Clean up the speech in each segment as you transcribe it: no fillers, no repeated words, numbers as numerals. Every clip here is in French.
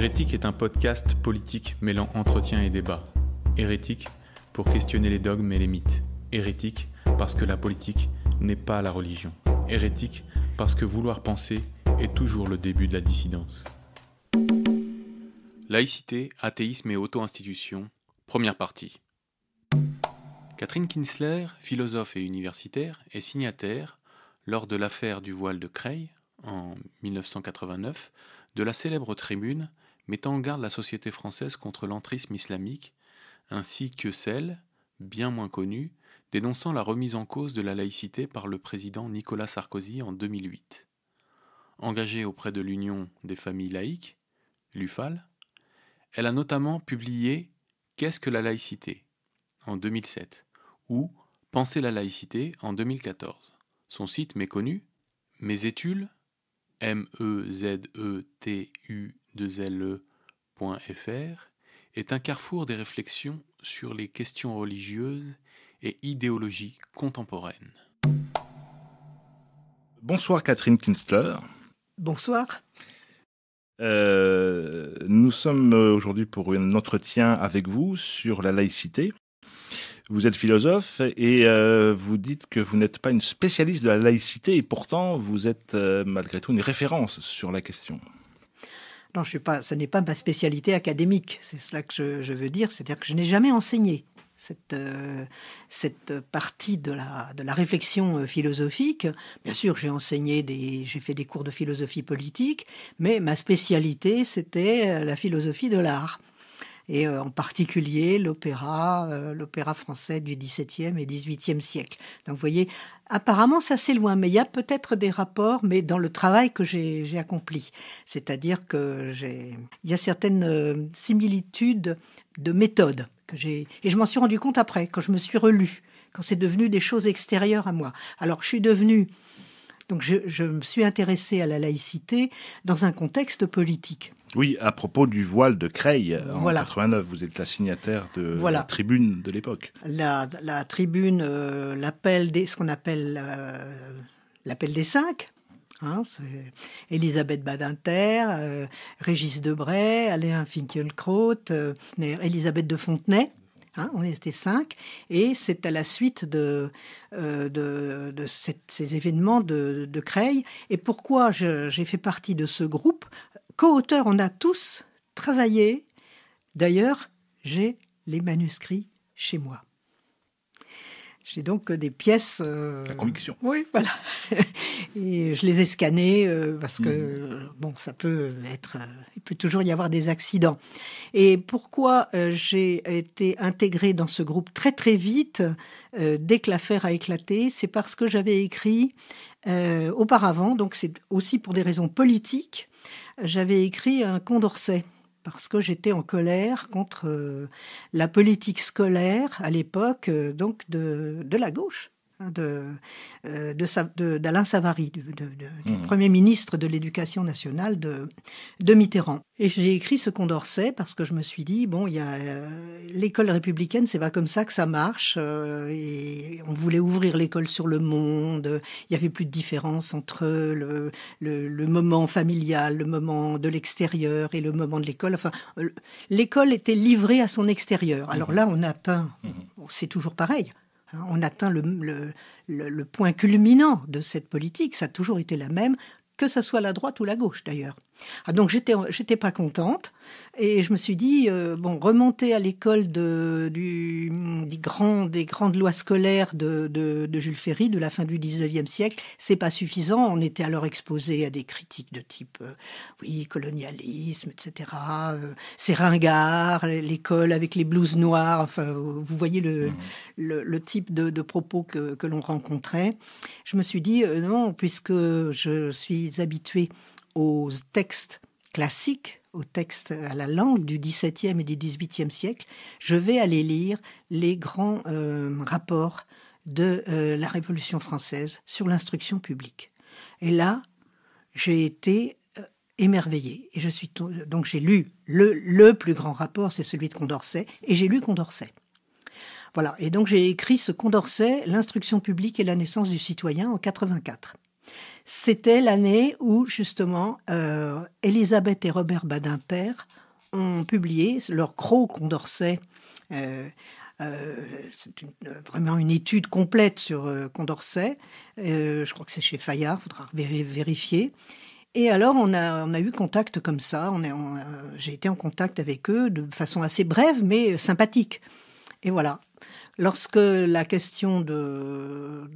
Hérétique est un podcast politique mêlant entretien et débat. Hérétique pour questionner les dogmes et les mythes. Hérétique parce que la politique n'est pas la religion. Hérétique parce que vouloir penser est toujours le début de la dissidence. Laïcité, athéisme et auto-institution, première partie. Catherine Kinsler, philosophe et universitaire, est signataire, lors de l'affaire du voile de Creil, en 1989, de la célèbre tribune mettant en garde la société française contre l'entrisme islamique, ainsi que celle, bien moins connue, dénonçant la remise en cause de la laïcité par le président Nicolas Sarkozy en 2008. Engagée auprès de l'Union des familles laïques, l'UFAL, elle a notamment publié « Qu'est-ce que la laïcité ?» en 2007 ou « Penser la laïcité » en 2014. Son site méconnu, Mezetul, mezetu2le.fr, est un carrefour des réflexions sur les questions religieuses et idéologies contemporaines. Bonsoir Catherine Kinsler. Bonsoir. Nous sommes aujourd'hui pour un entretien avec vous sur la laïcité. Vous êtes philosophe et vous dites que vous n'êtes pas une spécialiste de la laïcité et pourtant vous êtes malgré tout une référence sur la question. Non, ce n'est pas ma spécialité académique, c'est cela que je veux dire, c'est-à-dire que je n'ai jamais enseigné cette partie de la réflexion philosophique. Bien sûr, j'ai fait des cours de philosophie politique, mais ma spécialité, c'était la philosophie de l'art. Et en particulier l'opéra français du XVIIe et XVIIIe siècle. Donc vous voyez, apparemment ça c'est loin, mais il y a peut-être des rapports, mais dans le travail que j'ai accompli. C'est-à-dire il y a certaines similitudes de méthode et je m'en suis rendu compte après, quand je me suis relu, quand c'est devenu des choses extérieures à moi. Alors je me suis intéressée à la laïcité dans un contexte politique. Oui, à propos du voile de Creil en 89, vous êtes la signataire de la tribune de l'époque. La tribune, ce qu'on appelle l'appel des cinq. C'est Elisabeth Badinter, Régis Debray, Alain Finkielkraut, Elisabeth de Fontenay. On était 5, et c'est à la suite de ces événements de Creil. Et pourquoi j'ai fait partie de ce groupe ? Co-auteurs, on a tous travaillé. D'ailleurs, j'ai les manuscrits chez moi. J'ai donc des pièces... La conviction. Oui, voilà. Et je les ai scannés parce que, il peut toujours y avoir des accidents. Et pourquoi j'ai été intégrée dans ce groupe très très vite, dès que l'affaire a éclaté, c'est parce que j'avais écrit auparavant, donc c'est aussi pour des raisons politiques, j'avais écrit un Condorcet. Parce que j'étais en colère contre la politique scolaire à l'époque donc de la gauche, d'Alain Savary, du Premier ministre de l'Éducation nationale de Mitterrand. Et j'ai écrit ce Condorcet parce que je me suis dit, l'école républicaine, c'est pas comme ça que ça marche. Et on voulait ouvrir l'école sur le monde. Il y avait plus de différence entre le moment familial, le moment de l'extérieur et le moment de l'école. Enfin, l'école était livrée à son extérieur. Alors là, on atteint, c'est toujours pareil. On atteint le point culminant de cette politique. Ça a toujours été la même, que ce soit la droite ou la gauche d'ailleurs. Donc j'étais pas contente et je me suis dit remonter à l'école des grandes lois scolaires de Jules Ferry de la fin du XIXe siècle, c'est pas suffisant. On était alors exposé à des critiques de type colonialisme, etc. C'est ringard, l'école avec les blouses noires. Enfin, vous voyez le type de propos que l'on rencontrait. Je me suis dit non, puisque je suis habituée aux textes classiques, aux textes à la langue du XVIIe et du XVIIIe siècle, je vais aller lire les grands rapports de la Révolution française sur l'instruction publique. Et là, j'ai été émerveillée. Et donc j'ai lu le plus grand rapport, c'est celui de Condorcet, et j'ai lu Condorcet. Voilà. Et donc j'ai écrit ce Condorcet, l'instruction publique et la naissance du citoyen en 84. C'était l'année où, justement, Elisabeth et Robert Badinter ont publié leur gros Condorcet. C'est vraiment une étude complète sur Condorcet. Je crois que c'est chez Fayard, il faudra vérifier. Et alors, on a eu contact comme ça. J'ai été en contact avec eux de façon assez brève, mais sympathique. Et voilà. Lorsque la question de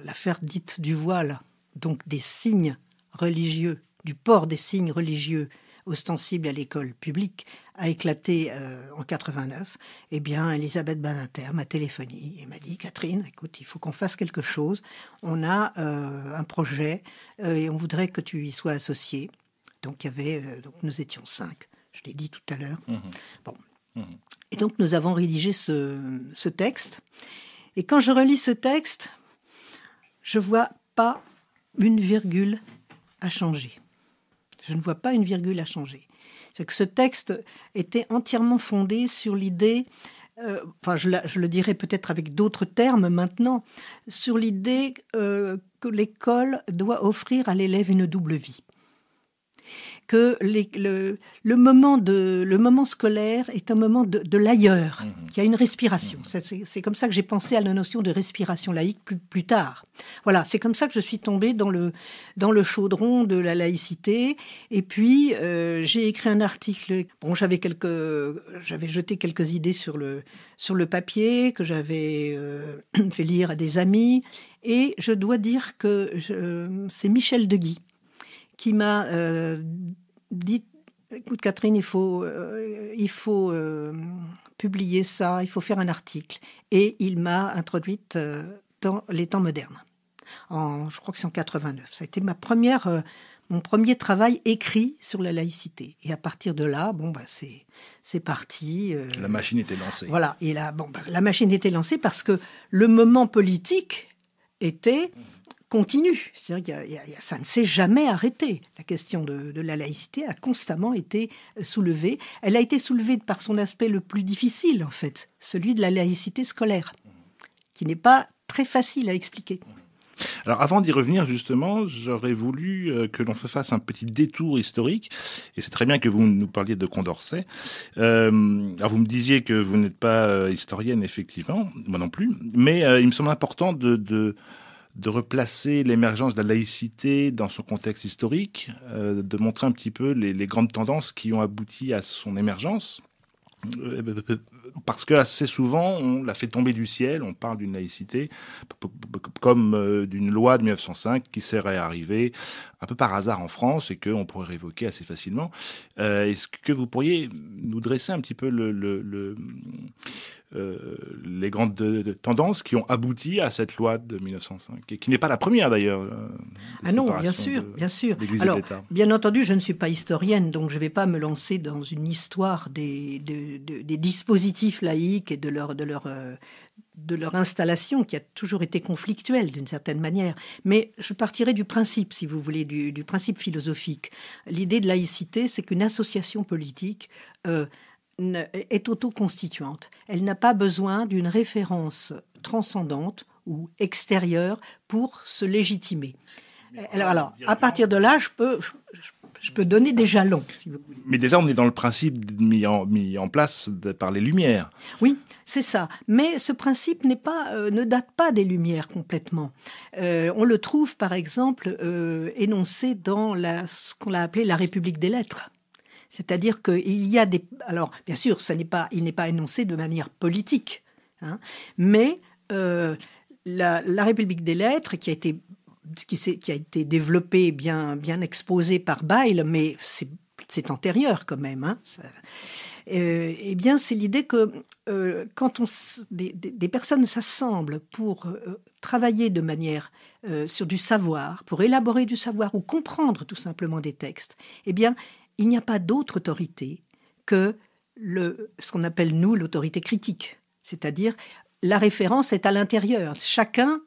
l'affaire dite du voile, donc des signes religieux, du port des signes religieux ostensibles à l'école publique, a éclaté en 89, eh bien, Elisabeth Badinter m'a téléphoné et m'a dit « Catherine, écoute, il faut qu'on fasse quelque chose. On a un projet et on voudrait que tu y sois associée. » Donc, nous étions 5, je l'ai dit tout à l'heure. Bon. Et donc, nous avons rédigé ce texte. Et quand je relis ce texte, je ne vois pas une virgule à changer. Je ne vois pas une virgule à changer. C'est que ce texte était entièrement fondé sur l'idée, je le dirais peut-être avec d'autres termes maintenant, sur l'idée que l'école doit offrir à l'élève une double vie. Que le moment scolaire est un moment de l'ailleurs, qui a une respiration. C'est comme ça que j'ai pensé à la notion de respiration laïque plus tard. Voilà, c'est comme ça que je suis tombée dans le chaudron de la laïcité. Et puis, j'ai écrit un article. Bon, j'avais jeté quelques idées sur le papier que j'avais fait lire à des amis. Et je dois dire que c'est Michel Deguy qui m'a dit « Écoute Catherine, il faut publier ça, il faut faire un article. » Et il m'a introduite dans les temps modernes. Je crois que c'est en 89. Ça a été mon premier travail écrit sur la laïcité. Et à partir de là, c'est parti. La machine était lancée. Voilà. Et là, la machine était lancée parce que le moment politique était continue. C'est-à-dire ça ne s'est jamais arrêté. La question de la laïcité a constamment été soulevée. Elle a été soulevée par son aspect le plus difficile, en fait, celui de la laïcité scolaire, qui n'est pas très facile à expliquer. Alors, avant d'y revenir, justement, j'aurais voulu que l'on fasse un petit détour historique. Et c'est très bien que vous nous parliez de Condorcet. Alors, vous me disiez que vous n'êtes pas historienne, effectivement. Moi non plus. Mais il me semble important de replacer l'émergence de la laïcité dans son contexte historique, de montrer un petit peu les grandes tendances qui ont abouti à son émergence. Parce que assez souvent, on la fait tomber du ciel, on parle d'une laïcité comme d'une loi de 1905 qui serait arrivée un peu par hasard en France et qu'on pourrait révoquer assez facilement. Est-ce que vous pourriez nous dresser un petit peu les grandes tendances qui ont abouti à cette loi de 1905, et qui n'est pas la première d'ailleurs. Ah non, bien sûr. Alors, bien entendu, je ne suis pas historienne, donc je ne vais pas me lancer dans une histoire des dispositifs laïques et de leur installation, qui a toujours été conflictuelle d'une certaine manière. Mais je partirai du principe, si vous voulez, du principe philosophique. L'idée de laïcité, c'est qu'une association politique est autoconstituante. Elle n'a pas besoin d'une référence transcendante ou extérieure pour se légitimer. Alors, à partir de là, je peux donner des jalons, si vous voulez. Mais déjà, on est dans le principe mis en place par les Lumières. Oui, c'est ça. Mais ce principe ne date pas des Lumières complètement. On le trouve, par exemple, énoncé dans ce qu'on a appelé la République des lettres. C'est-à-dire qu'il y a des... Alors, bien sûr, il n'est pas énoncé de manière politique, hein, mais la République des lettres, qui a été développée, bien exposée par Bayle, mais c'est antérieur quand même, hein, eh bien, c'est l'idée que quand des personnes s'assemblent pour travailler de manière sur du savoir, pour élaborer du savoir ou comprendre tout simplement des textes, eh bien, il n'y a pas d'autre autorité que ce qu'on appelle, nous, l'autorité critique. C'est-à-dire, la référence est à l'intérieur. Chacun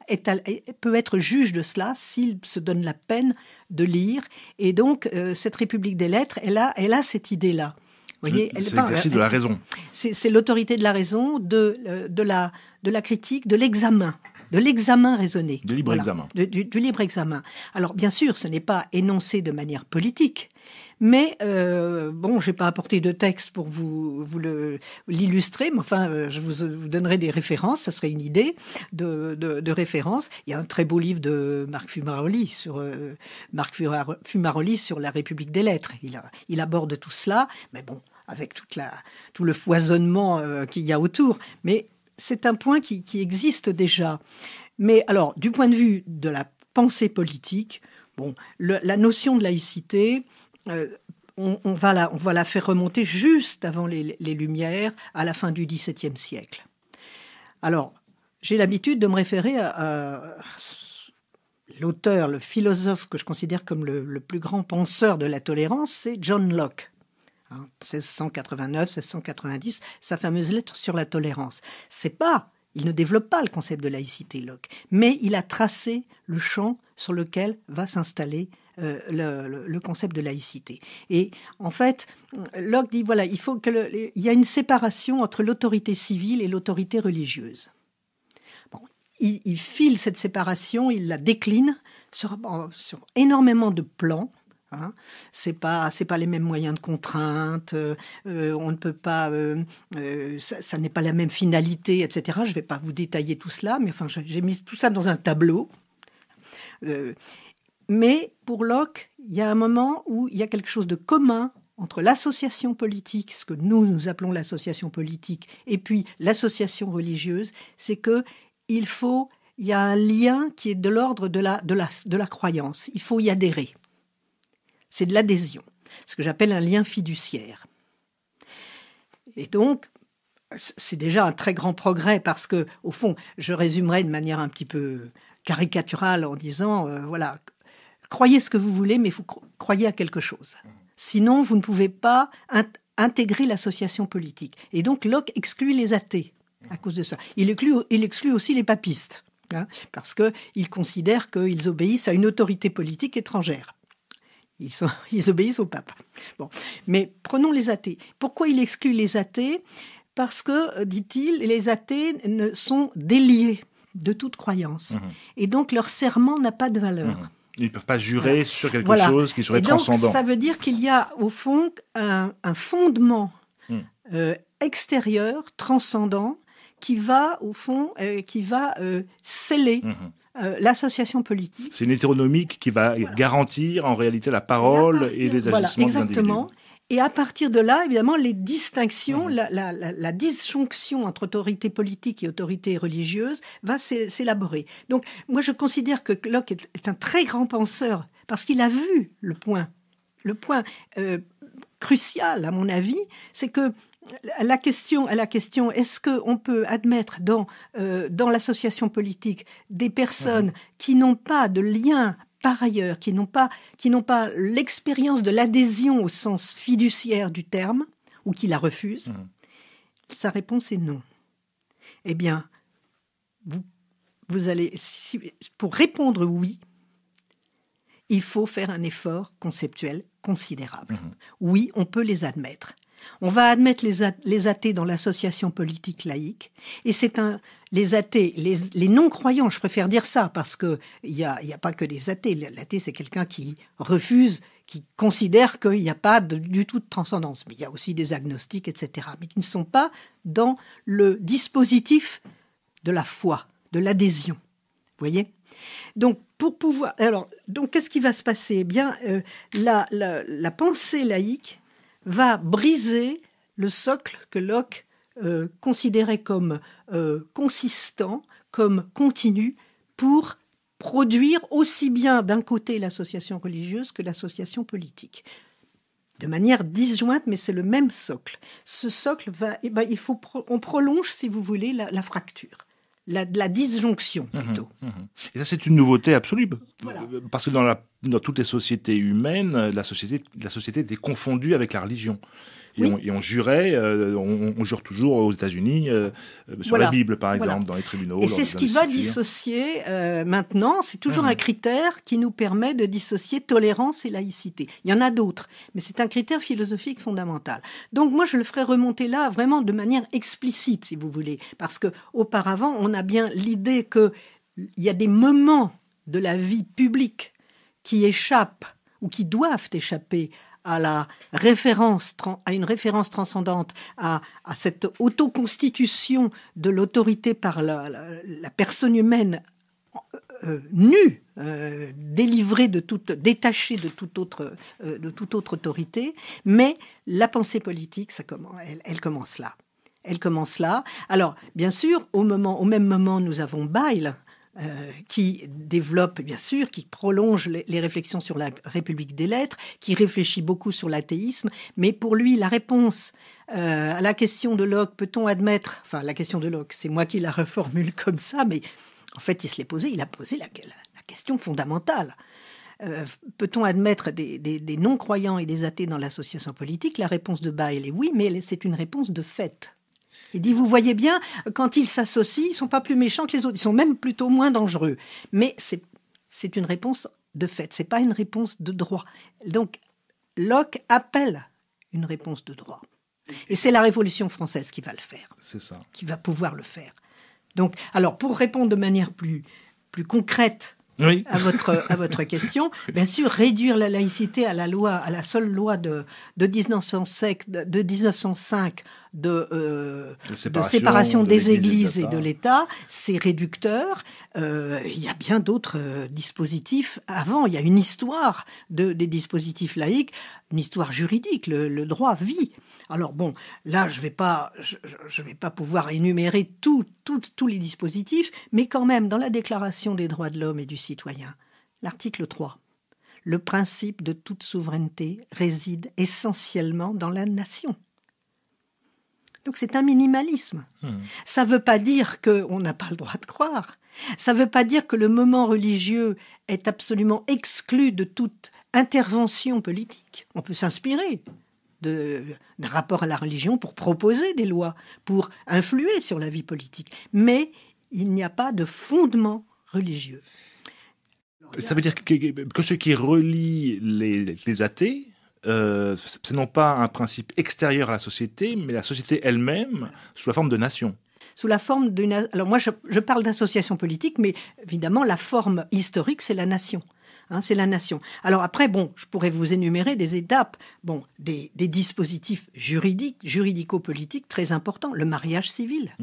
peut être juge de cela s'il se donne la peine de lire. Et donc, cette République des lettres, elle a cette idée-là. Vous voyez, c'est l'exercice de la raison. C'est l'autorité de la raison, de la critique, de l'examen. de l'examen raisonné. Du libre examen. Du libre examen. Alors, bien sûr, ce n'est pas énoncé de manière politique, mais bon, je n'ai pas apporté de texte pour vous l'illustrer, mais enfin, je vous donnerai des références, ça serait une idée de référence. Il y a un très beau livre de Marc Fumaroli sur la République des lettres. Il aborde tout cela, mais bon, avec tout le foisonnement qu'il y a autour. Mais c'est un point qui existe déjà. Mais alors, du point de vue de la pensée politique, bon, la notion de laïcité, on va la faire remonter juste avant les Lumières, à la fin du XVIIe siècle. Alors, j'ai l'habitude de me référer à l'auteur, le philosophe que je considère comme le plus grand penseur de la tolérance, c'est John Locke. 1689, 1690, sa fameuse lettre sur la tolérance. Il ne développe pas le concept de laïcité, Locke, mais il a tracé le champ sur lequel va s'installer le concept de laïcité. Et en fait, Locke dit, voilà, il y a une séparation entre l'autorité civile et l'autorité religieuse. Bon, il file cette séparation, il la décline sur énormément de plans. C'est pas les mêmes moyens de contrainte, on ne peut pas, ça n'est pas la même finalité, etc. Je ne vais pas vous détailler tout cela, mais enfin, j'ai mis tout ça dans un tableau. Mais pour Locke, il y a un moment où il y a quelque chose de commun entre l'association politique, ce que nous appelons l'association politique, et puis l'association religieuse, c'est que il y a un lien qui est de l'ordre de la croyance. Il faut y adhérer. C'est de l'adhésion, ce que j'appelle un lien fiduciaire. Et donc, c'est déjà un très grand progrès parce que, au fond, je résumerai de manière un petit peu caricaturale en disant, voilà, croyez ce que vous voulez, mais vous croyez à quelque chose. Sinon, vous ne pouvez pas intégrer l'association politique. Et donc, Locke exclut les athées à cause de ça. Il exclut aussi les papistes, parce qu'il considère qu'ils obéissent à une autorité politique étrangère. Ils obéissent au pape. Bon. Mais prenons les athées. Pourquoi il exclut les athées ? Parce que, dit-il, les athées sont déliés de toute croyance. Et donc, leur serment n'a pas de valeur. Ils ne peuvent pas jurer sur quelque chose qui serait transcendant. Donc, ça veut dire qu'il y a, au fond, un fondement extérieur, transcendant, qui va, au fond, sceller l'association politique. C'est une hétéronomique qui va garantir en réalité la parole et les agissements des individus. Exactement. Et à partir de là, évidemment, les distinctions, la disjonction entre autorité politique et autorité religieuse va s'élaborer. Donc, moi, je considère que Locke est un très grand penseur parce qu'il a vu le point crucial, à mon avis, c'est que à la question, est-ce qu'on peut admettre dans l'association politique des personnes qui n'ont pas de lien par ailleurs, qui n'ont pas l'expérience de l'adhésion au sens fiduciaire du terme, ou qui la refusent? Sa réponse est non. Eh bien, vous allez, pour répondre oui, il faut faire un effort conceptuel considérable. Oui, on peut les admettre. On va admettre les athées dans l'association politique laïque, et les athées, les non-croyants, je préfère dire ça, parce qu'il n'y a pas que des athées. L'athée, c'est quelqu'un qui refuse, qui considère qu'il n'y a pas du tout de transcendance. Mais il y a aussi des agnostiques, etc., mais qui ne sont pas dans le dispositif de la foi, de l'adhésion. Vous voyez ? Donc, donc, qu'est-ce qui va se passer ? Eh bien, la pensée laïque va briser le socle que Locke considérait comme consistant, comme continu, pour produire aussi bien d'un côté l'association religieuse que l'association politique. De manière disjointe, mais c'est le même socle. Ce socle on prolonge, si vous voulez, la fracture. La disjonction, plutôt. Et ça, c'est une nouveauté absolue. Voilà. Parce que dans toutes les sociétés humaines, la société était confondue avec la religion. Et on jurait, on jure toujours aux États-Unis sur la Bible, par exemple, dans les tribunaux. Et c'est ce qui va dissocier maintenant. C'est toujours un critère qui nous permet de dissocier tolérance et laïcité. Il y en a d'autres, mais c'est un critère philosophique fondamental. Donc moi, je le ferai remonter là vraiment de manière explicite, si vous voulez, parce que auparavant, on a bien l'idée que il y a des moments de la vie publique qui échappent ou qui doivent échapper à la référence, à une référence transcendante, à cette autoconstitution de l'autorité par la personne humaine nue, délivrée détachée de toute autre autorité. Mais la pensée politique, elle commence là. Elle commence là. Alors, bien sûr, au même moment, nous avons Bayle, qui développe, bien sûr, qui prolonge les réflexions sur la République des lettres, qui réfléchit beaucoup sur l'athéisme, mais pour lui, la réponse à la question de Locke, peut-on admettre, enfin la question de Locke, c'est moi qui la reformule comme ça, mais en fait il a posé la question fondamentale. Peut-on admettre des non-croyants et des athées dans l'association politique? La réponse de Bayle est oui, mais c'est une réponse de fait. Il dit, vous voyez bien, quand ils s'associent, ils ne sont pas plus méchants que les autres, ils sont même plutôt moins dangereux. Mais c'est une réponse de fait, ce n'est pas une réponse de droit. Donc, Locke appelle une réponse de droit. Et c'est la Révolution française qui va le faire. C'est ça. Qui va pouvoir le faire. Donc, alors, pour répondre de manière plus concrète oui. à votre question, bien sûr, réduire la laïcité à la seule loi de 1905 de séparation des églises et de l'État, c'est réducteur. Il y a bien d'autres dispositifs avant. Il y a une histoire des dispositifs laïques, une histoire juridique. Le droit vit. Alors bon, là, je vais pas pouvoir énumérer tous les dispositifs, mais quand même, dans la Déclaration des droits de l'homme et du citoyen, l'article 3, le principe de toute souveraineté réside essentiellement dans la nation. Donc c'est un minimalisme. Ça ne veut pas dire qu'on n'a pas le droit de croire. Ça ne veut pas dire que le moment religieux est absolument exclu de toute intervention politique. On peut s'inspirer d'un rapport à la religion pour proposer des lois, pour influer sur la vie politique. Mais il n'y a pas de fondement religieux. Ça veut dire que ce qui relie les athées, c'est non pas un principe extérieur à la société, mais la société elle-même sous la forme de nation. Sous la forme d'une... Alors moi, je parle d'association politique, mais évidemment, la forme historique, c'est la nation. C'est la nation. Alors après, bon, je pourrais vous énumérer des étapes, des dispositifs juridico-politiques très importants. Le mariage civil.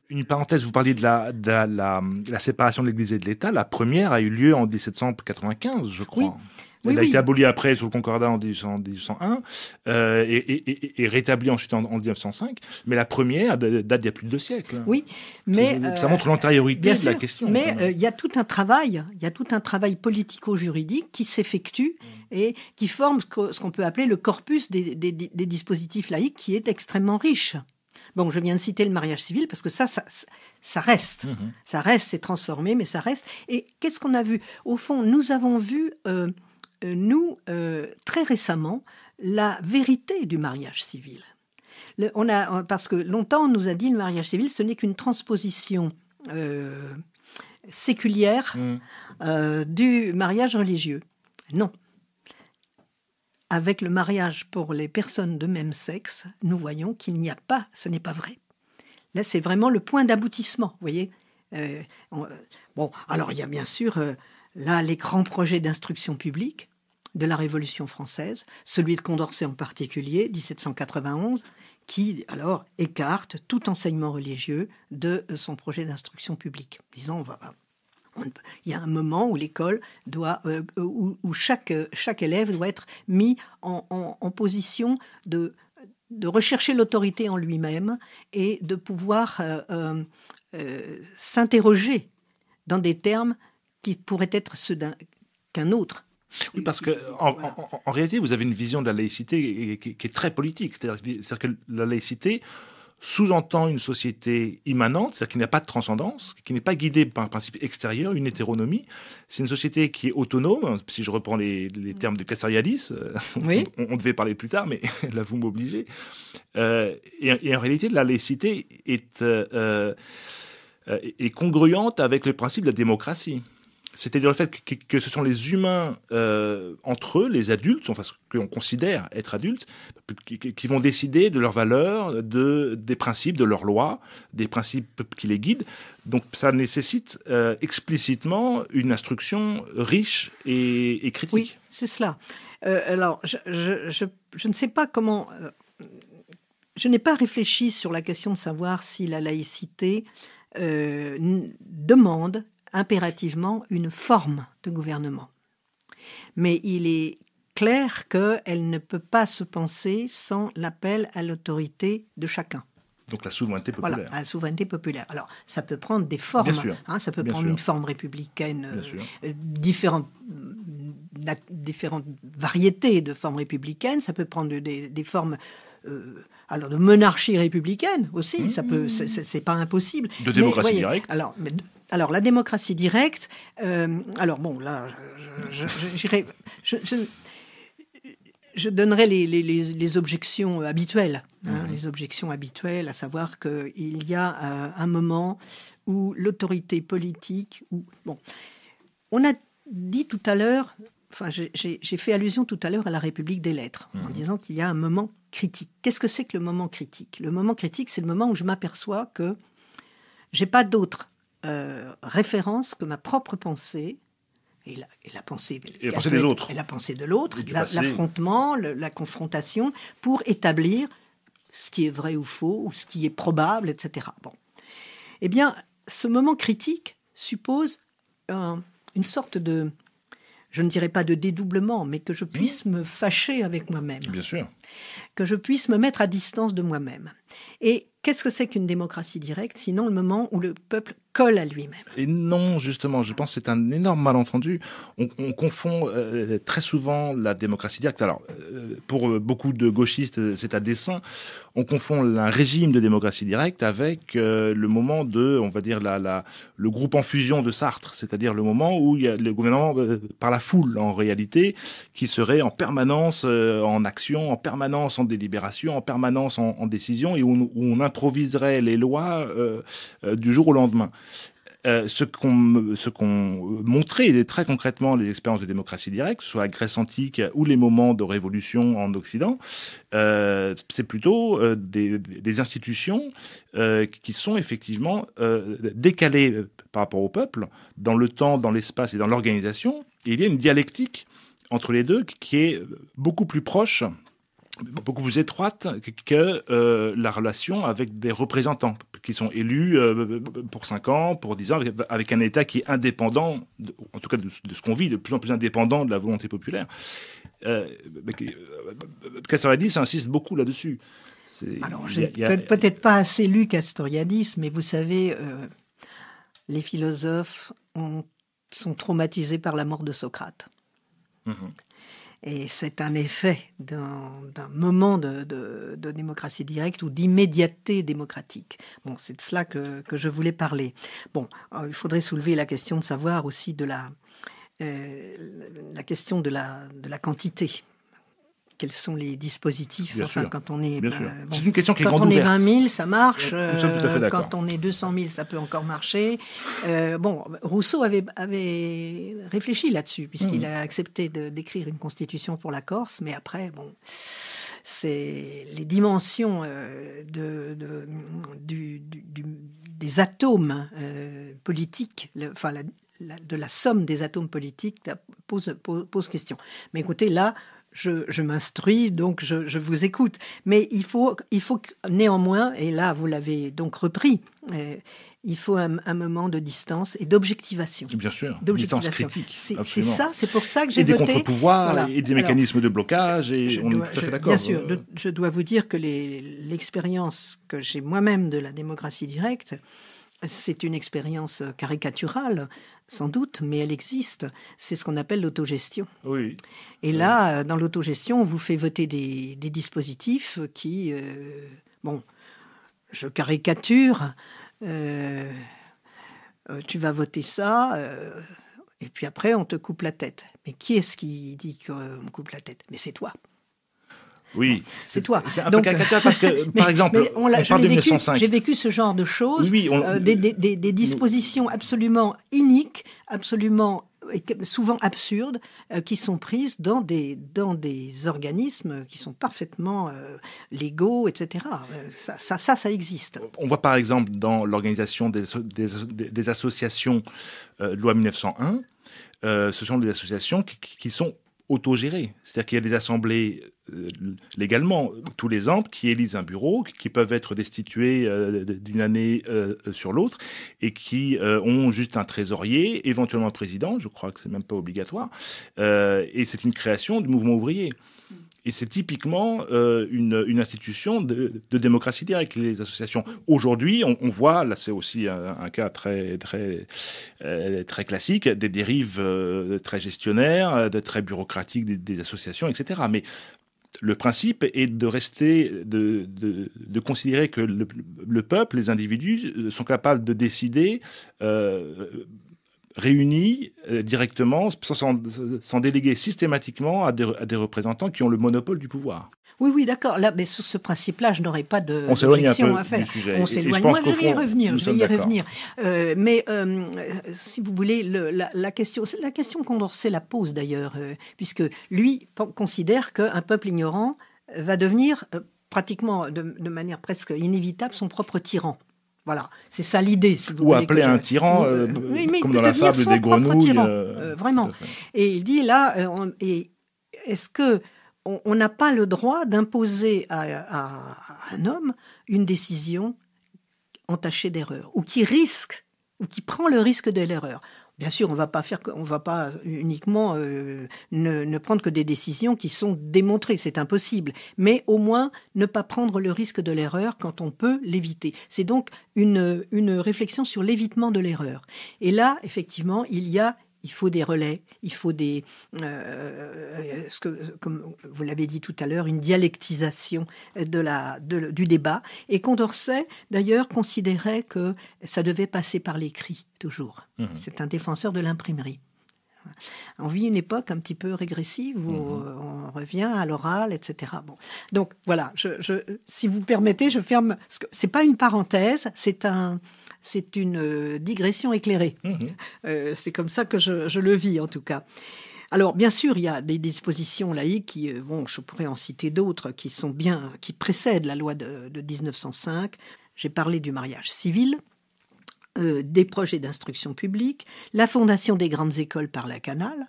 Une parenthèse, vous parliez de la séparation de l'Église et de l'État. La première a eu lieu en 1795, je crois. Oui. Elle a été abolie après sous le Concordat en 1801 et rétablie ensuite en 1905. Mais la première date d'il y a plus de 2 siècles. Oui, mais ça montre l'antériorité de la question. Mais il y a tout un travail, politico-juridique qui s'effectue et qui forme ce qu'on peut appeler le corpus des dispositifs laïques, qui est extrêmement riche. Bon, je viens de citer le mariage civil parce que ça reste. Ça reste, c'est transformé, mais ça reste. Et qu'est-ce qu'on a vu? Au fond, nous avons vu, très récemment, la vérité du mariage civil. Parce que longtemps, on nous a dit le mariage civil, ce n'est qu'une transposition séculière du mariage religieux. Non. Avec le mariage pour les personnes de même sexe, nous voyons qu'il n'y a pas, ce n'est pas vrai. Là, c'est vraiment le point d'aboutissement, vous voyez. Alors il y a bien sûr là les grands projets d'instruction publique de la Révolution française, celui de Condorcet en particulier, 1791, qui alors écarte tout enseignement religieux de son projet d'instruction publique. Disons, il y a un moment où l'école doit, où chaque élève doit être mis en position de rechercher l'autorité en lui-même et de pouvoir s'interroger dans des termes qui pourraient être ceux qu'un autre. Oui, parce que en réalité, vous avez une vision de la laïcité qui est très politique. C'est-à-dire que la laïcité sous-entend une société immanente, c'est-à-dire qui n'a pas de transcendance, qui n'est pas guidée par un principe extérieur, une hétéronomie. C'est une société qui est autonome, si je reprends les termes de Castoriadis, oui. on devait parler plus tard, mais là vous m'obligez. Et en réalité, la laïcité est congruente avec le principe de la démocratie. C'est-à-dire le fait que ce sont les humains entre eux, les adultes, enfin ce qu'on considère être adultes, qui vont décider de leurs valeurs, des principes, de leurs lois, des principes qui les guident. Donc ça nécessite explicitement une instruction riche et critique. Oui, c'est cela. Alors, je ne sais pas comment... je n'ai pas réfléchi sur la question de savoir si la laïcité demande impérativement une forme de gouvernement. Mais il est clair qu'elle ne peut pas se penser sans l'appel à l'autorité de chacun. Donc la souveraineté populaire. Voilà, la souveraineté populaire. Alors, ça peut prendre des formes. Bien sûr. Ça peut Bien prendre sûr. une forme républicaine, différentes variétés de formes républicaines. Ça peut prendre des formes alors de monarchie républicaine aussi. Ça peut, c'est pas impossible. De démocratie voyez, directe. Alors, la démocratie directe. Alors bon, là, je donnerai les objections habituelles, les objections habituelles, à savoir qu'il y a un moment où l'autorité politique, on a dit tout à l'heure, enfin j'ai fait allusion tout à l'heure à la République des lettres, en disant qu'il y a un moment critique. Qu'est-ce que c'est que le moment critique ? Le moment critique, c'est le moment où je m'aperçois que j'ai pas d'autre référence que ma propre pensée. Et la pensée des autres. Et la pensée de l'autre, l'affrontement, la confrontation, pour établir ce qui est vrai ou faux, ou ce qui est probable, etc. Bon. Eh bien, ce moment critique suppose une sorte de, je ne dirais pas de dédoublement, mais que je puisse me fâcher avec moi-même. Bien sûr. Que je puisse me mettre à distance de moi-même. Et qu'est-ce que c'est qu'une démocratie directe, sinon le moment où le peuple colle à lui-même ? Et non, justement, je pense que c'est un énorme malentendu. On confond très souvent la démocratie directe. Alors, pour beaucoup de gauchistes, c'est à dessein. On confond un régime de démocratie directe avec le moment de, on va dire, le groupe en fusion de Sartre, c'est-à-dire le moment où il y a le gouvernement par la foule, en réalité, qui serait en permanence en action, en permanence en délibération, en permanence en décision, et où on improviserait les lois du jour au lendemain. Ce qu'ont montré très concrètement les expériences de démocratie directe, soit la Grèce antique ou les moments de révolution en Occident, c'est plutôt des institutions qui sont effectivement décalées par rapport au peuple, dans le temps, dans l'espace et dans l'organisation. Et il y a une dialectique entre les deux qui est beaucoup plus proche, beaucoup plus étroite que la relation avec des représentants qui sont élus pour 5 ans, pour 10 ans, avec un État qui est indépendant, en tout cas de ce qu'on vit, de plus en plus indépendant de la volonté populaire. Castoriadis insiste beaucoup là-dessus. Alors, j'ai peut-être pas assez lu Castoriadis, mais vous savez, les philosophes sont traumatisés par la mort de Socrate. Et c'est un effet d'un moment de démocratie directe ou d'immédiateté démocratique. Bon, c'est de cela que je voulais parler. Bon, il faudrait soulever la question de savoir aussi de la question de la quantité. Quels sont les dispositifs ? Bien sûr. Quand on est... Bien sûr. C'est une question qui est grande ouverte. Quand on est 20 ouverte. 000, ça marche. Nous sommes tout à fait d'accord. Quand on est 200 000, ça peut encore marcher. Rousseau avait réfléchi là-dessus, puisqu'il a accepté d'écrire une constitution pour la Corse, mais après, c'est les dimensions des atomes politiques, de la somme des atomes politiques pose question. Mais écoutez, là, je m'instruis, donc je vous écoute. Mais il faut néanmoins, et là vous l'avez donc repris, il faut un moment de distance et d'objectivation. Bien sûr, distance critique. C'est ça, c'est pour ça que j'ai voté. Et voté. des contre-pouvoirs, et des mécanismes de blocage, et on est tout à fait d'accord. Bien sûr, je dois vous dire que l'expérience que j'ai moi-même de la démocratie directe, c'est une expérience caricaturale, sans doute, mais elle existe. C'est ce qu'on appelle l'autogestion. Oui. Et là, dans l'autogestion, on vous fait voter des dispositifs qui... je caricature. Tu vas voter ça, et puis après, on te coupe la tête. Mais qui est-ce qui dit qu'on coupe la tête ? Mais c'est toi. Oui, c'est toi. C'est un peu caricature parce que, par exemple, on parle de 1905. J'ai vécu ce genre de choses, des dispositions absolument iniques, absolument souvent absurdes, qui sont prises dans des organismes qui sont parfaitement légaux, etc. Ça existe. On voit par exemple dans l'organisation des associations loi 1901, ce sont des associations qui sont autogérées. C'est-à-dire qu'il y a des assemblées légalement tous les ans qui élisent un bureau, qui peuvent être destitués d'une année sur l'autre et qui ont juste un trésorier, éventuellement un président, je crois que c'est même pas obligatoire, et c'est une création du mouvement ouvrier. Et c'est typiquement une institution de démocratie directe, les associations. Aujourd'hui, on voit, là c'est aussi un cas très classique, des dérives très gestionnaires, très bureaucratiques des associations, etc. Mais le principe est de rester, de considérer que le peuple, les individus, sont capables de décider réunis directement, sans déléguer systématiquement à des représentants qui ont le monopole du pouvoir. Oui, d'accord. Là, mais sur ce principe-là, je n'aurais pas d'objection à faire. Du sujet. On s'éloigne. Moi, je vais y revenir. Mais si vous voulez, la question Condorcet la pose d'ailleurs, puisque lui considère qu'un peuple ignorant va devenir pratiquement, de manière presque inévitable, son propre tyran. Voilà, c'est ça l'idée. Si vous Ou appeler un tyran, comme dans la fable des grenouilles. Vraiment. Et il dit là, est-ce que on n'a pas le droit d'imposer à un homme une décision entachée d'erreur, ou qui prend le risque de l'erreur? Bien sûr, on va pas uniquement ne prendre que des décisions qui sont démontrées, c'est impossible. Mais au moins ne pas prendre le risque de l'erreur quand on peut l'éviter. C'est donc une réflexion sur l'évitement de l'erreur. Et là, effectivement, il faut des relais, il faut comme vous l'avez dit tout à l'heure, une dialectisation du débat. Et Condorcet, d'ailleurs, considérait que ça devait passer par l'écrit, toujours. Mmh. C'est un défenseur de l'imprimerie. On vit une époque un petit peu régressive où on revient à l'oral, etc. Bon. Donc voilà, si vous permettez, je ferme. C'est pas une parenthèse, c'est une digression éclairée. C'est comme ça que je le vis, en tout cas. Alors, bien sûr, il y a des dispositions laïques je pourrais en citer d'autres qui précèdent la loi de 1905. J'ai parlé du mariage civil, des projets d'instruction publique, la fondation des grandes écoles par la Canale,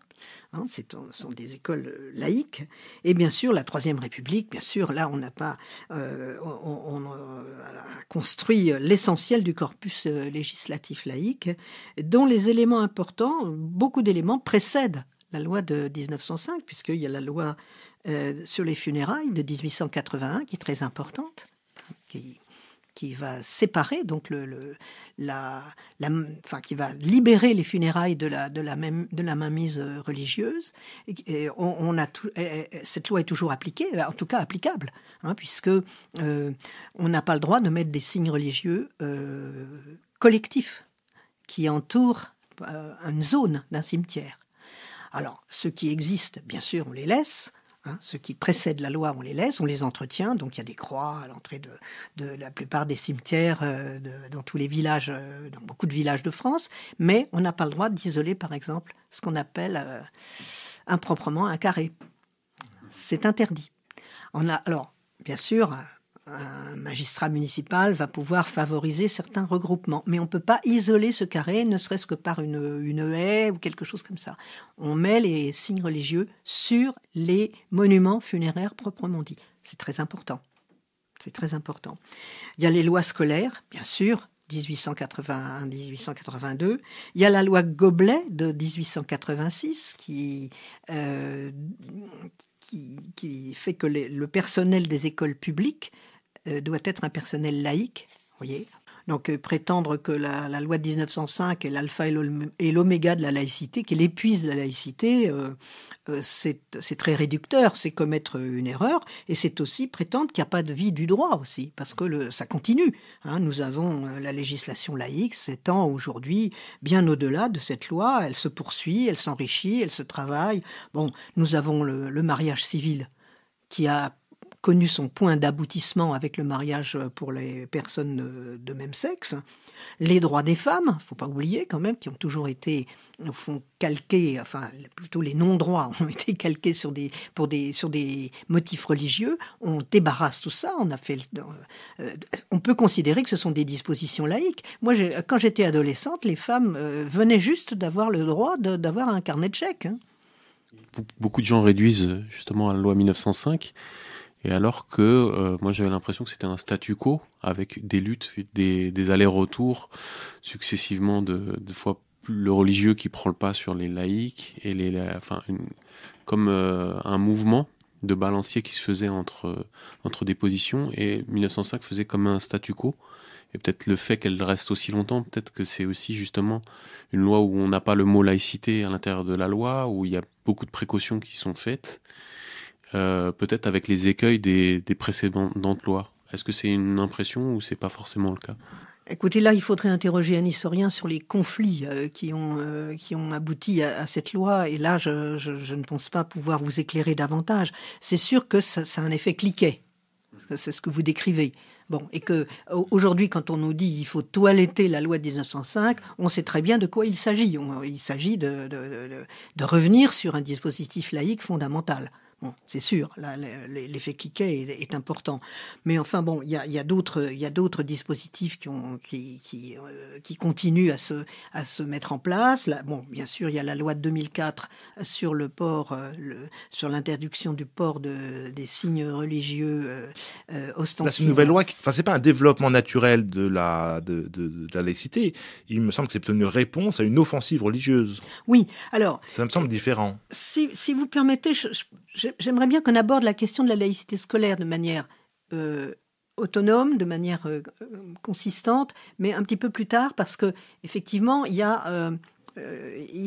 ce sont des écoles laïques, et bien sûr la Troisième République. Bien sûr, là on n'a pas on a construit l'essentiel du corpus législatif laïque, dont les éléments importants, beaucoup d'éléments précèdent la loi de 1905, puisqu'il y a la loi sur les funérailles de 1881 qui est très importante, qui va séparer donc qui va libérer les funérailles de la mainmise religieuse. Et cette loi est toujours appliquée, en tout cas applicable, puisque on n'a pas le droit de mettre des signes religieux collectifs qui entourent une zone d'un cimetière. Alors, ceux qui existent, bien sûr, on les laisse. Ceux qui précèdent la loi, on les laisse, on les entretient. Donc il y a des croix à l'entrée de la plupart des cimetières dans tous les villages, dans beaucoup de villages de France. Mais on n'a pas le droit d'isoler, par exemple, ce qu'on appelle improprement un carré. C'est interdit. Alors, bien sûr, un magistrat municipal va pouvoir favoriser certains regroupements, mais on ne peut pas isoler ce carré, ne serait-ce que par une haie ou quelque chose comme ça. On met les signes religieux sur les monuments funéraires proprement dit. C'est très important. C'est très important. Il y a les lois scolaires, bien sûr, 1881-1882. Il y a la loi Goblet de 1886 qui fait que le personnel des écoles publiques doit être un personnel laïque, voyez. Donc prétendre que la loi de 1905 est l'alpha et l'oméga de la laïcité, qu'elle épuise la laïcité, c'est très réducteur, c'est commettre une erreur, et c'est aussi prétendre qu'il n'y a pas de vie du droit aussi, parce que ça continue. Nous avons la législation laïque s'étend aujourd'hui bien au-delà de cette loi, elle se poursuit, elle s'enrichit, elle se travaille. Bon, nous avons le mariage civil qui a connu son point d'aboutissement avec le mariage pour les personnes de même sexe. Les droits des femmes, il ne faut pas oublier quand même, qui ont toujours été, au fond, calqués, enfin plutôt les non-droits ont été calqués sur des motifs religieux. On débarrasse tout ça, on peut considérer que ce sont des dispositions laïques. Moi, quand j'étais adolescente, les femmes venaient juste d'avoir le droit d'avoir un carnet de chèques. Hein. Beaucoup de gens réduisent justement à la loi 1905, et alors que moi j'avais l'impression que c'était un statu quo avec des luttes, des allers-retours successivement de fois le religieux qui prend le pas sur les laïcs et comme un mouvement de balancier qui se faisait entre des positions, et 1905 faisait comme un statu quo. Et peut-être le fait qu'elle reste aussi longtemps, peut-être que c'est aussi justement une loi où on n'a pas le mot laïcité à l'intérieur de la loi, où il y a beaucoup de précautions qui sont faites, peut-être avec les écueils des précédentes lois. Est-ce que c'est une impression ou c'est pas forcément le cas ? Écoutez, là, il faudrait interroger un historien sur les conflits qui ont abouti à cette loi. Et là, je ne pense pas pouvoir vous éclairer davantage. C'est sûr que ça a un effet cliquet. C'est ce que vous décrivez. Bon, et que aujourd'hui, quand on nous dit il faut toiletter la loi de 1905, on sait très bien de quoi il s'agit. Il s'agit de revenir sur un dispositif laïque fondamental. Bon, c'est sûr, là, l'effet cliquet est important. Mais enfin, bon, il y a d'autres dispositifs qui continuent à se mettre en place. Là, bon, bien sûr, il y a la loi de 2004 sur le port, sur l'interdiction du port des signes religieux ostensibles. Là, c'est une nouvelle loi. C'est pas un développement naturel de la laïcité. Il me semble que c'est plutôt une réponse à une offensive religieuse. Oui, alors. Ça me semble différent. Si vous permettez, j'aimerais bien qu'on aborde la question de la laïcité scolaire de manière autonome, de manière consistante, mais un petit peu plus tard, parce que effectivement, il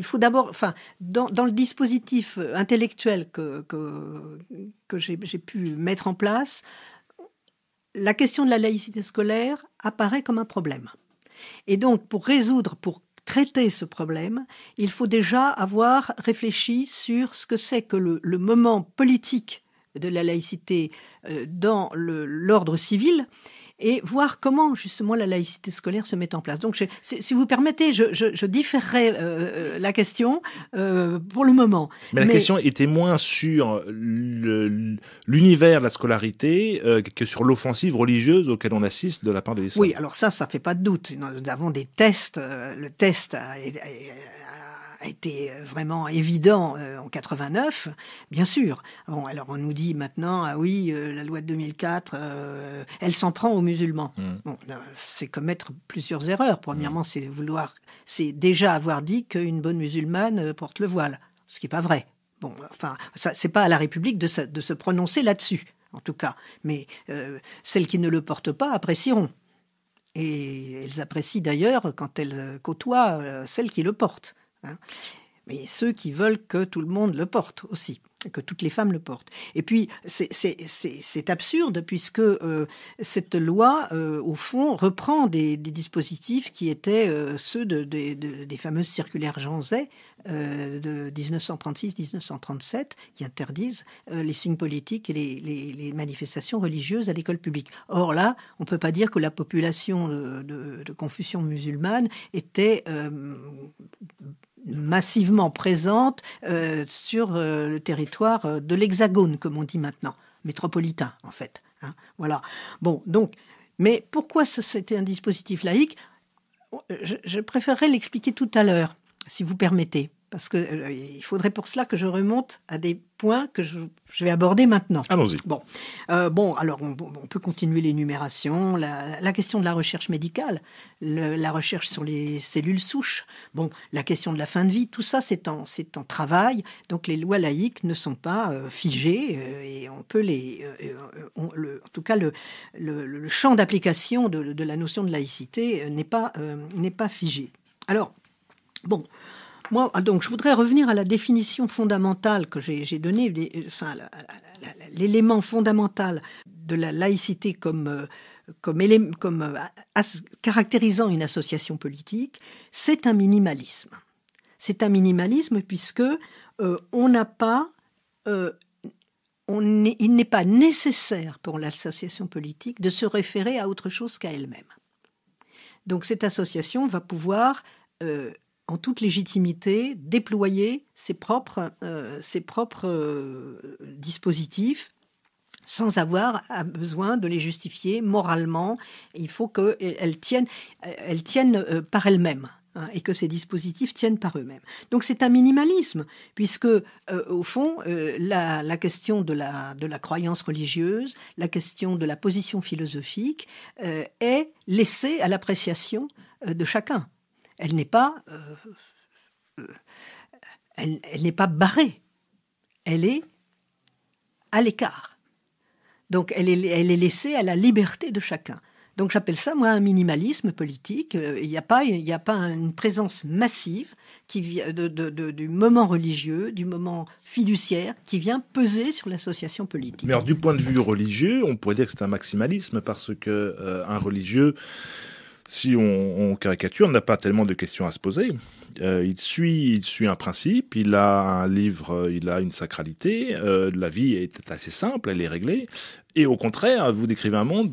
faut d'abord, dans le dispositif intellectuel que j'ai pu mettre en place, la question de la laïcité scolaire apparaît comme un problème. Et donc, pour traiter ce problème, il faut déjà avoir réfléchi sur ce que c'est que le moment politique de la laïcité dans l'ordre civil et voir comment justement la laïcité scolaire se met en place. Donc, si vous permettez, je différerai la question pour le moment. Mais la question était moins sur l'univers de la scolarité que sur l'offensive religieuse auquel on assiste de la part de l'Islam. Oui, alors ça fait pas de doute. Nous avons des tests. Le test a été vraiment évident en 89, bien sûr. Bon, alors on nous dit maintenant, ah oui, la loi de 2004, elle s'en prend aux musulmans. Bon, c'est commettre plusieurs erreurs. Premièrement, c'est déjà avoir dit qu'une bonne musulmane porte le voile, ce qui n'est pas vrai. Bon, enfin, ça, c'est pas à la République de se prononcer là-dessus, en tout cas. Mais celles qui ne le portent pas apprécieront. Et elles apprécient d'ailleurs quand elles côtoient celles qui le portent. Hein. Mais ceux qui veulent que tout le monde le porte aussi, que toutes les femmes le portent. Et puis, c'est absurde puisque cette loi, au fond, reprend des dispositifs qui étaient ceux des fameuses circulaires Jean Zay de 1936-1937 qui interdisent les signes politiques et les manifestations religieuses à l'école publique. Or là, on ne peut pas dire que la population de confession musulmane était massivement présente sur le territoire de l'Hexagone, comme on dit maintenant, métropolitain en fait. Hein, voilà. Bon, donc, mais pourquoi c'était un dispositif laïque ? Je préférerais l'expliquer tout à l'heure, si vous permettez, parce que il faudrait pour cela que je remonte à des points que je vais aborder maintenant. Allons-y. Bon, alors on peut continuer l'énumération, la question de la recherche médicale, la recherche sur les cellules souches, bon, la question de la fin de vie, tout ça c'est en travail. Donc les lois laïques ne sont pas figées et on peut en tout cas le champ d'application de la notion de laïcité n'est pas figé. Alors bon. Moi, donc, je voudrais revenir à la définition fondamentale que j'ai donnée, l'élément fondamental de la laïcité comme caractérisant une association politique, c'est un minimalisme. C'est un minimalisme puisque on il n'est pas nécessaire pour l'association politique de se référer à autre chose qu'à elle-même. Donc cette association va pouvoir, en toute légitimité, déployer ses propres dispositifs sans avoir besoin de les justifier moralement. Il faut qu'elles tiennent par elles-mêmes. Et que ces dispositifs tiennent par eux-mêmes. Donc c'est un minimalisme, puisque au fond, la question de la croyance religieuse, la question de la position philosophique est laissée à l'appréciation de chacun. Elle n'est pas barrée, elle est à l'écart. Donc elle est laissée à la liberté de chacun. Donc j'appelle ça, moi, un minimalisme politique. Il n'y a pas une présence massive qui vient du moment religieux, du moment fiduciaire, qui vient peser sur l'association politique. Mais alors, du point de vue religieux, on pourrait dire que c'est un maximalisme, parce que un religieux, si on caricature, n'a pas tellement de questions à se poser. Il suit un principe, il a un livre, il a une sacralité, la vie est assez simple, elle est réglée. Et au contraire, vous décrivez un monde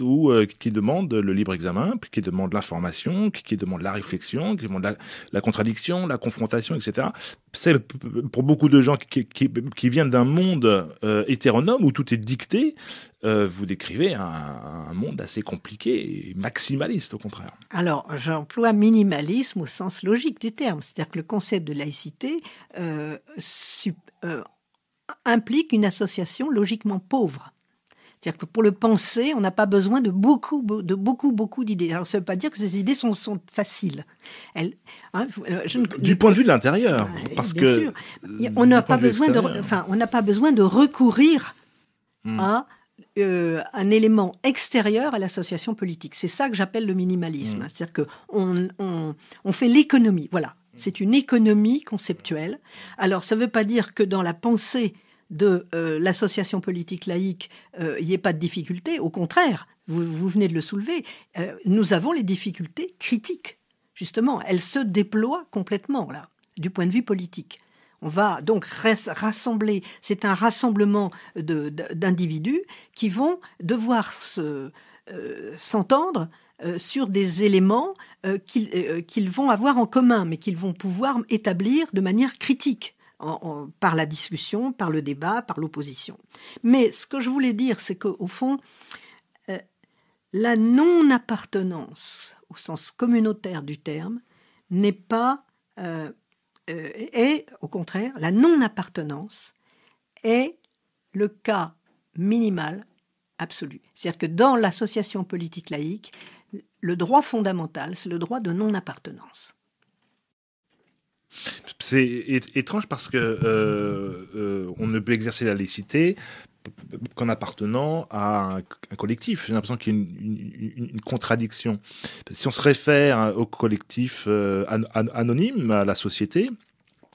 qui demande le libre examen, qui demande l'information, qui demande la réflexion, qui demande la contradiction, la confrontation, etc. C'est pour beaucoup de gens qui viennent d'un monde hétéronome où tout est dicté. Vous décrivez un monde assez compliqué et maximaliste, au contraire. Alors, j'emploie minimalisme au sens logique du terme. C'est-à-dire que le concept de laïcité implique une association logiquement pauvre. C'est-à-dire que pour le penser, on n'a pas besoin de beaucoup d'idées. Alors, ça ne veut pas dire que ces idées sont faciles. Du point de vue de l'intérieur, parce bien que sûr, on n'a pas besoin de recourir à un élément extérieur à l'association politique. C'est ça que j'appelle le minimalisme. C'est-à-dire que on fait l'économie. Voilà, c'est une économie conceptuelle. Alors, ça ne veut pas dire que dans la pensée de l'association politique laïque, il n'y ait pas de difficultés. Au contraire, vous venez de le soulever, nous avons les difficultés critiques. Justement, elles se déploient complètement, là, du point de vue politique. On va donc rassembler, c'est un rassemblement d'individus qui vont devoir s'entendre sur des éléments qu'ils vont avoir en commun, mais qu'ils vont pouvoir établir de manière critique. Par la discussion, par le débat, par l'opposition. Mais ce que je voulais dire, c'est qu'au fond, la non-appartenance, au sens communautaire du terme, n'est pas... est, au contraire, la non-appartenance est le cas minimal absolu. C'est-à-dire que dans l'association politique laïque, le droit fondamental, c'est le droit de non-appartenance. C'est étrange parce que on ne peut exercer la laïcité qu'en appartenant à un collectif. J'ai l'impression qu'il y a une contradiction. Si on se réfère au collectif anonyme, à la société,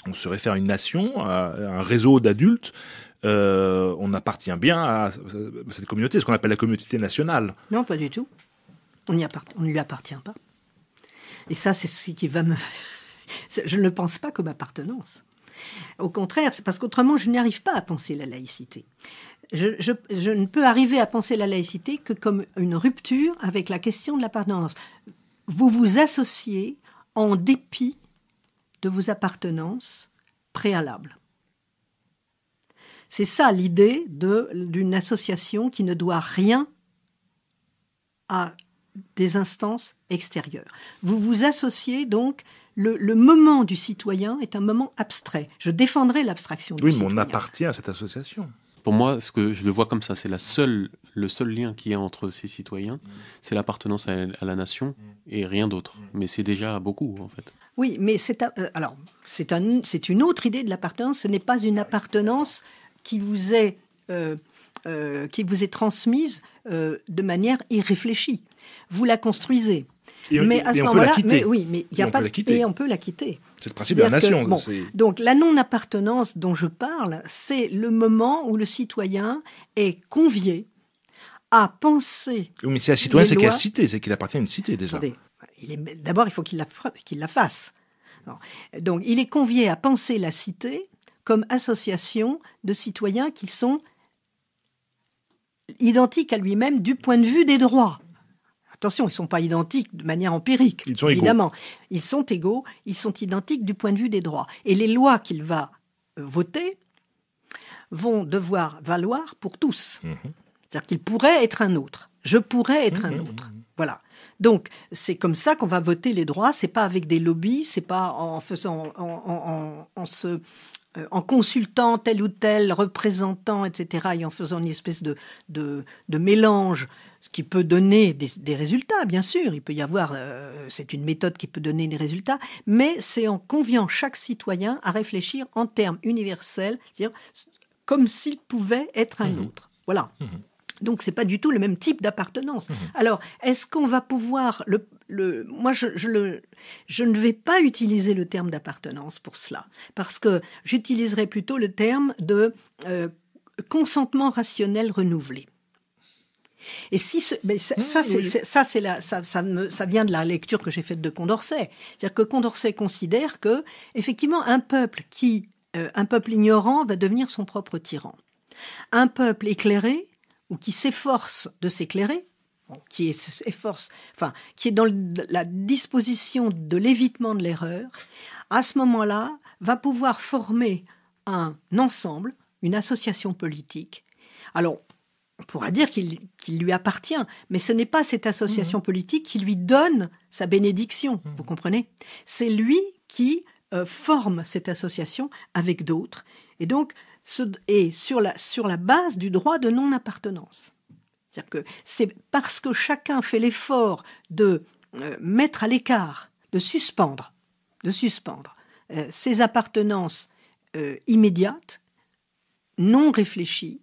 on se réfère à une nation, à un réseau d'adultes, on appartient bien à cette communauté, ce qu'on appelle la communauté nationale. Non, pas du tout. On ne lui appartient pas. Et ça, c'est ce qui va me... Je ne le pense pas comme appartenance. Au contraire, c'est parce qu'autrement, je n'arrive pas à penser la laïcité. Je ne peux arriver à penser la laïcité que comme une rupture avec la question de l'appartenance. Vous vous associez en dépit de vos appartenances préalables. C'est ça l'idée d'une association qui ne doit rien à des instances extérieures. Vous vous associez donc... Le moment du citoyen est un moment abstrait. Je défendrai l'abstraction du citoyen. Oui, mais on appartient à cette association. Pour moi, ce que je le vois comme ça, c'est le seul lien qu'il y a entre ces citoyens, c'est l'appartenance à la nation et rien d'autre. Mais c'est déjà beaucoup, en fait. Oui, mais c'est une autre idée de l'appartenance. Ce n'est pas une appartenance qui vous est transmise de manière irréfléchie. Vous la construisez. Mais à ce moment-là, on peut la quitter. C'est le principe de la nation. Donc la non-appartenance dont je parle, c'est le moment où le citoyen est convié à penser. Oui, mais si un citoyen, c'est qu'il a cité, c'est qu'il appartient à une cité déjà. Attendez, d'abord, il faut qu'il la fasse. Donc il est convié à penser la cité comme association de citoyens qui sont identique à lui-même du point de vue des droits. Attention, ils ne sont pas identiques de manière empirique, ils sont évidemment. Égaux. Ils sont égaux, ils sont identiques du point de vue des droits. Et les lois qu'il va voter vont devoir valoir pour tous. C'est-à-dire qu'il pourrait être un autre. Je pourrais être un autre. Voilà. Donc, c'est comme ça qu'on va voter les droits. C'est pas avec des lobbies, c'est pas en faisant, en consultant tel ou tel représentant, etc., et en faisant une espèce de mélange qui peut donner des résultats, bien sûr. Il peut y avoir, c'est une méthode qui peut donner des résultats, mais c'est en conviant chaque citoyen à réfléchir en termes universels, c'est-à-dire comme s'il pouvait être un autre. Voilà. Donc, c'est pas du tout le même type d'appartenance. Alors, est-ce qu'on va pouvoir... Moi, je ne vais pas utiliser le terme d'appartenance pour cela, parce que j'utiliserai plutôt le terme de consentement rationnel renouvelé. Et si ça vient de la lecture que j'ai faite de Condorcet. C'est-à-dire que Condorcet considère que, effectivement, un peuple ignorant va devenir son propre tyran. Un peuple éclairé, ou qui s'efforce de s'éclairer, qui est dans la disposition de l'évitement de l'erreur, à ce moment-là, va pouvoir former un ensemble, une association politique. Alors, on pourra dire qu'il lui appartient, mais ce n'est pas cette association politique qui lui donne sa bénédiction, vous comprenez ? C'est lui qui forme cette association avec d'autres, et donc sur la base du droit de non-appartenance. C'est-à-dire que c'est parce que chacun fait l'effort de mettre à l'écart, de suspendre ses appartenances immédiates, non réfléchies,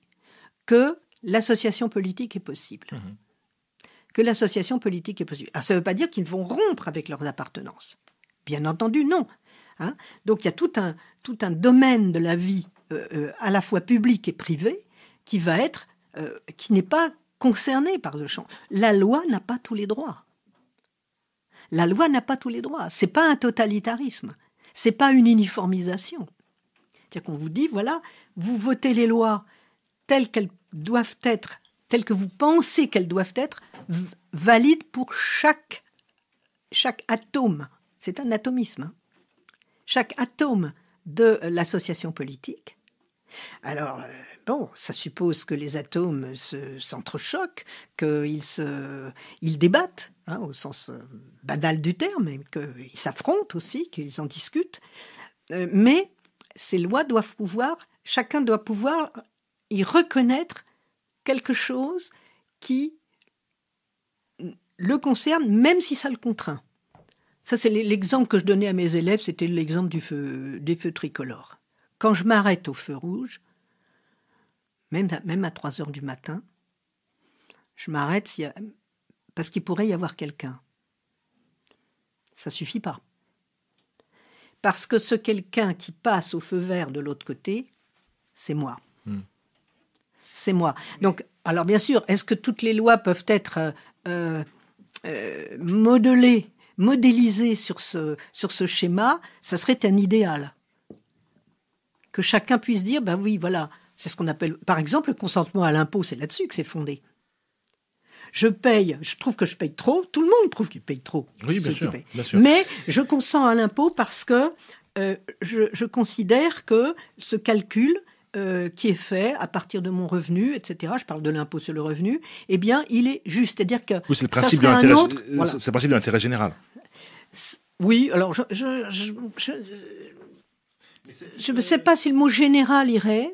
que l'association politique est possible. Que l'association politique est possible. Alors, ça ne veut pas dire qu'ils vont rompre avec leurs appartenances. Bien entendu, non. Donc, il y a tout un domaine de la vie, à la fois public et privé, qui n'est pas concerné par le champ. La loi n'a pas tous les droits. La loi n'a pas tous les droits. C'est pas un totalitarisme. C'est pas une uniformisation. C'est-à-dire qu'on vous dit, voilà, vous votez les lois telles qu'elles doivent être, telles que vous pensez qu'elles doivent être, valides pour chaque atome. C'est un atomisme. Chaque atome de l'association politique. Alors, ça suppose que les atomes s'entrechoquent, qu'ils débattent, au sens banal du terme, et qu'ils s'affrontent aussi, qu'ils en discutent. Mais ces lois doivent pouvoir, chacun doit pouvoir y reconnaître quelque chose qui le concerne, même si ça le contraint. Ça, c'est l'exemple que je donnais à mes élèves, c'était l'exemple des feux tricolores. Quand je m'arrête au feu rouge, même à 3 heures du matin, je m'arrête parce qu'il pourrait y avoir quelqu'un. Ça ne suffit pas. Parce que ce quelqu'un qui passe au feu vert de l'autre côté, c'est moi. C'est moi. Donc, alors bien sûr, est-ce que toutes les lois peuvent être modélisées sur ce schéma ? Ça serait un idéal. Que chacun puisse dire, ben oui, voilà, c'est ce qu'on appelle, par exemple, le consentement à l'impôt, c'est là-dessus que c'est fondé. Je trouve que je paye trop, tout le monde trouve qu'il paye trop. Oui, bien sûr. Mais je consens à l'impôt parce que je considère que ce calcul qui est fait à partir de mon revenu, etc., je parle de l'impôt sur le revenu, eh bien, il est juste. C'est-dire que oui, c'est le principe de l'intérêt général. Oui, alors je ne sais pas si le mot général irait,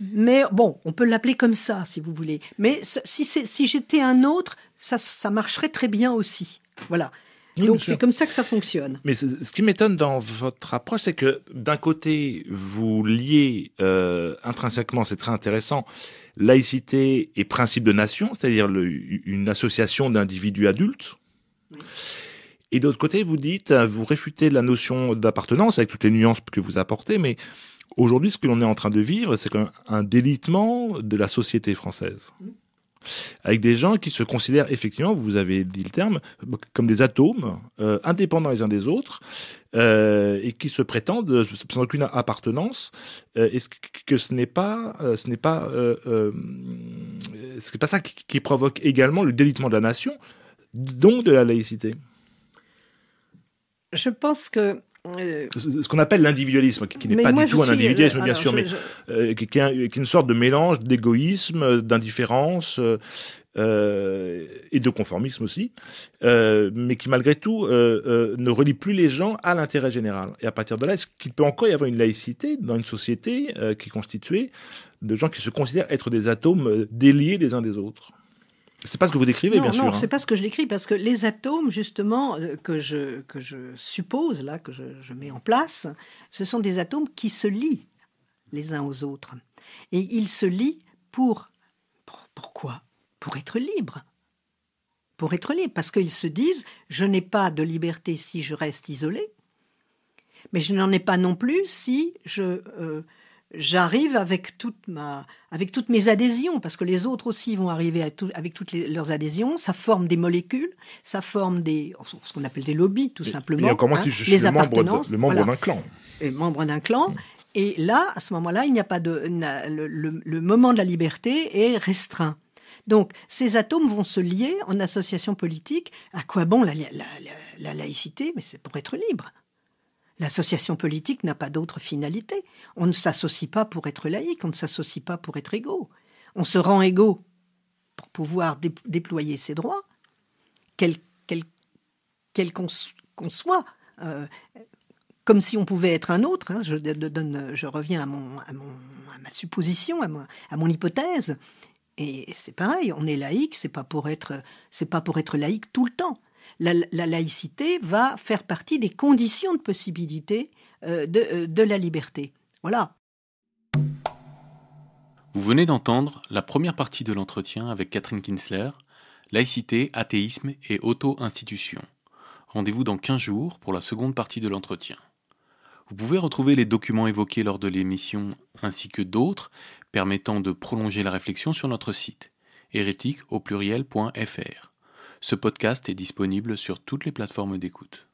mais bon, on peut l'appeler comme ça, si vous voulez. Mais si j'étais un autre, ça marcherait très bien aussi. Voilà. Oui, donc c'est comme ça que ça fonctionne. Mais ce qui m'étonne dans votre approche, c'est que d'un côté, vous liez intrinsèquement, c'est très intéressant, laïcité et principe de nation, c'est-à-dire une association d'individus adultes. Oui. Et d'autre côté, vous réfutez la notion d'appartenance avec toutes les nuances que vous apportez, mais aujourd'hui, ce que l'on est en train de vivre, c'est un délitement de la société française. avec des gens qui se considèrent effectivement, vous avez dit le terme, comme des atomes, indépendants les uns des autres, et qui se prétendent sans aucune appartenance. Est-ce que ce n'est pas ça qui provoque également le délitement de la nation, donc de la laïcité? Je pense que ce qu'on appelle l'individualisme, qui n'est pas du tout un individualisme, bien sûr, mais qui est une sorte de mélange d'égoïsme, d'indifférence et de conformisme aussi, mais qui malgré tout ne relie plus les gens à l'intérêt général. Et à partir de là, est-ce qu'il peut encore y avoir une laïcité dans une société qui est constituée de gens qui se considèrent être des atomes déliés les uns des autres? C'est pas ce que vous décrivez, bien sûr. Non, c'est pas ce que je décris, parce que les atomes, justement, que je suppose, là, que je mets en place, ce sont des atomes qui se lient les uns aux autres. Et ils se lient pourquoi ? Pour être libres. Pour être libres, parce qu'ils se disent, je n'ai pas de liberté si je reste isolé, mais je n'en ai pas non plus si j'arrive avec toutes mes adhésions, parce que les autres aussi vont arriver avec toutes leurs adhésions. Ça forme des molécules, ça forme ce qu'on appelle des lobbies, tout simplement. Et encore moins si je suis le membre d'un clan. Membre d'un clan. Et là, à ce moment-là, il n'y a pas le moment de la liberté est restreint. Donc, ces atomes vont se lier en association politique. À quoi bon la laïcité? Mais c'est pour être libre. L'association politique n'a pas d'autre finalité. On ne s'associe pas pour être laïque, on ne s'associe pas pour être égaux. On se rend égaux pour pouvoir déployer ses droits, quels qu'on soit, comme si on pouvait être un autre. Hein. Je reviens à ma supposition, à mon hypothèse. Et c'est pareil, on est laïque, c'est pas pour être laïque tout le temps. La laïcité va faire partie des conditions de possibilité de la liberté. Voilà. Vous venez d'entendre la première partie de l'entretien avec Catherine Kinsler, laïcité, athéisme et auto-institution. Rendez-vous dans 15 jours pour la seconde partie de l'entretien. Vous pouvez retrouver les documents évoqués lors de l'émission ainsi que d'autres permettant de prolonger la réflexion sur notre site hérétique@pluriel.fr. Ce podcast est disponible sur toutes les plateformes d'écoute.